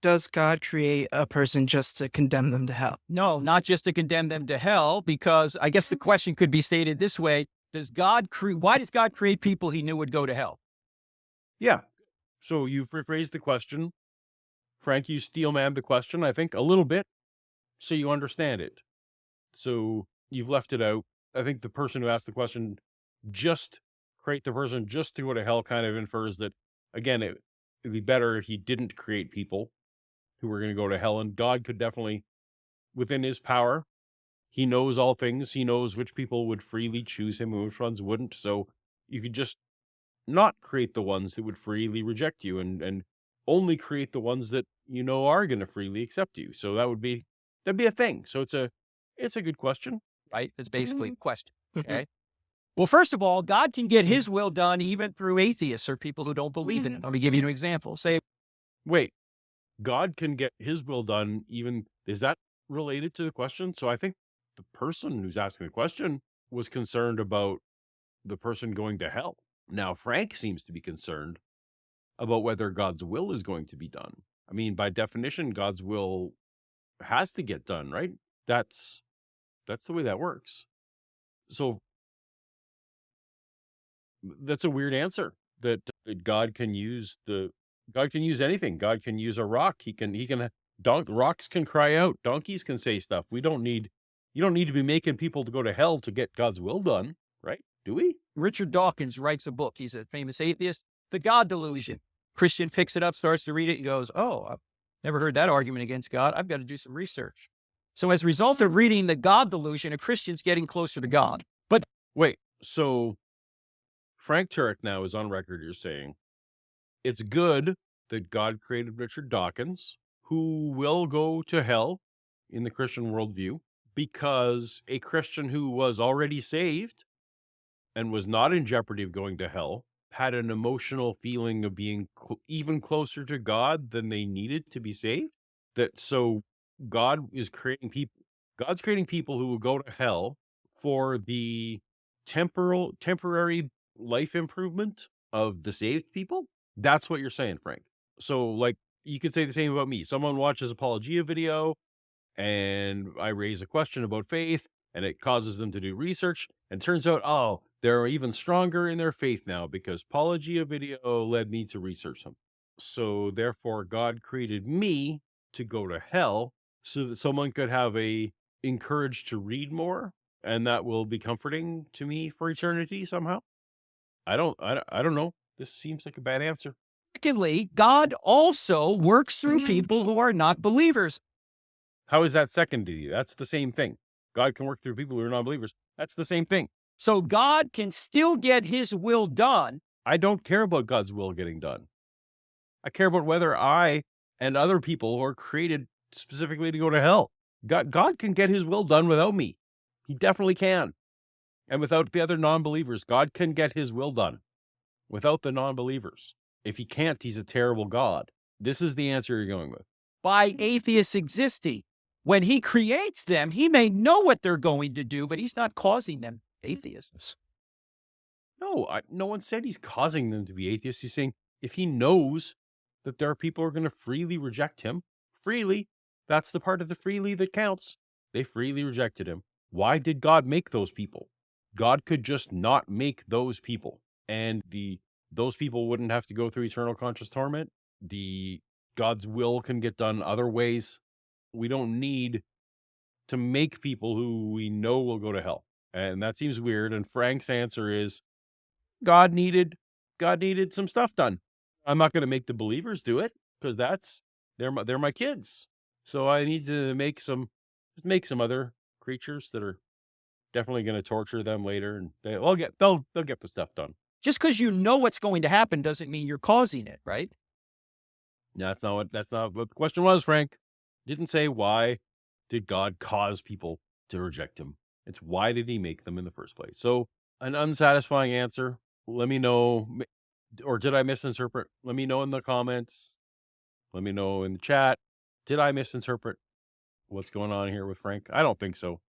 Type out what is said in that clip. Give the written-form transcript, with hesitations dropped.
Does God create a person just to condemn them to hell? No, not just to condemn them to hell, because I guess the question could be stated this way. Why does God create people he knew would go to hell? Yeah. So you've rephrased the question. Frank, you steel man the question, I think, a little bit, so you understand it. So you've left it out. I think the person who asked the question, just create the person just to go to hell, kind of infers that, again, it'd be better if he didn't create people who were going to go to hell. And God could definitely, within his power, he knows all things. He knows which people would freely choose him and which ones wouldn't. So you could just not create the ones that would freely reject you, and only create the ones that you know are going to freely accept you. So that'd be a thing. So it's a good question. Right? That's basically the question. Mhm. Okay. Well, first of all, God can get his will done even through atheists or people who don't believe in it. Let me give you an example. Say, Wait, God can get his will done even, is that related to the question? So I think the person who's asking the question was concerned about the person going to hell. Now Frank seems to be concerned about whether God's will is going to be done. I mean, by definition, God's will has to get done, right? That's that's the way that works. So that's a weird answer that God can use anything. God can use a rock. Rocks can cry out. Donkeys can say stuff. You don't need to be making people to go to hell to get God's will done, right? Do we? Richard Dawkins writes a book. He's a famous atheist, The God Delusion. Christian picks it up, starts to read it, and goes, "Oh, I've never heard that argument against God. I've got to do some research." So as a result of reading The God Delusion, a Christian's getting closer to God. But Wait, so Frank Turek now is on record. You're saying it's good that God created Richard Dawkins, who will go to hell in the Christian worldview, because a Christian who was already saved and was not in jeopardy of going to hell had an emotional feeling of being even closer to God than they needed to be saved. That so God is creating people. God's creating people who will go to hell for the temporary life improvement of the saved people. That's what you're saying, Frank. So, like, you could say the same about me. Someone watches a Paulogia video and I raise a question about faith and it causes them to do research. And turns out, oh, they're even stronger in their faith now because Paulogia video led me to research them. So, therefore, God created me to go to hell so that someone could have a encouraged to read more, and that will be comforting to me for eternity somehow. I don't know. This seems like a bad answer. secondly, God also works through people who are not believers. How is that second to you? That's the same thing. God can work through people who are non-believers. That's the same thing. So God can still get his will done. I don't care about God's will getting done. I care about whether I and other people are created specifically to go to hell. God can get his will done without me. He definitely can. And without the other non-believers, God can get his will done without the non-believers. If he can't, he's a terrible God. This is the answer you're going with. By atheists existing. When he creates them, he may know what they're going to do, but he's not causing them atheists. No, no one said he's causing them to be atheists. He's saying if he knows that there are people who are going to freely reject him, freely, that's the part of the freely that counts. They freely rejected him. Why did God make those people? God could just not make those people, and those people wouldn't have to go through eternal conscious torment. The God's will can get done other ways. We don't need to make people who we know will go to hell. And that seems weird. And Frank's answer is God needed God needed some stuff done. I'm not going to make the believers do it because they're my kids. So I need to make some other creatures that are definitely going to torture them later, and they'll get the stuff done. Just because you know what's going to happen doesn't mean you're causing it, right? No, that's not what the question was, Frank. Didn't say why did God cause people to reject him. It's why did he make them in the first place? So an unsatisfying answer. Let me know, or did I misinterpret? Let me know in the comments. Let me know in the chat. Did I misinterpret what's going on here with Frank? I don't think so.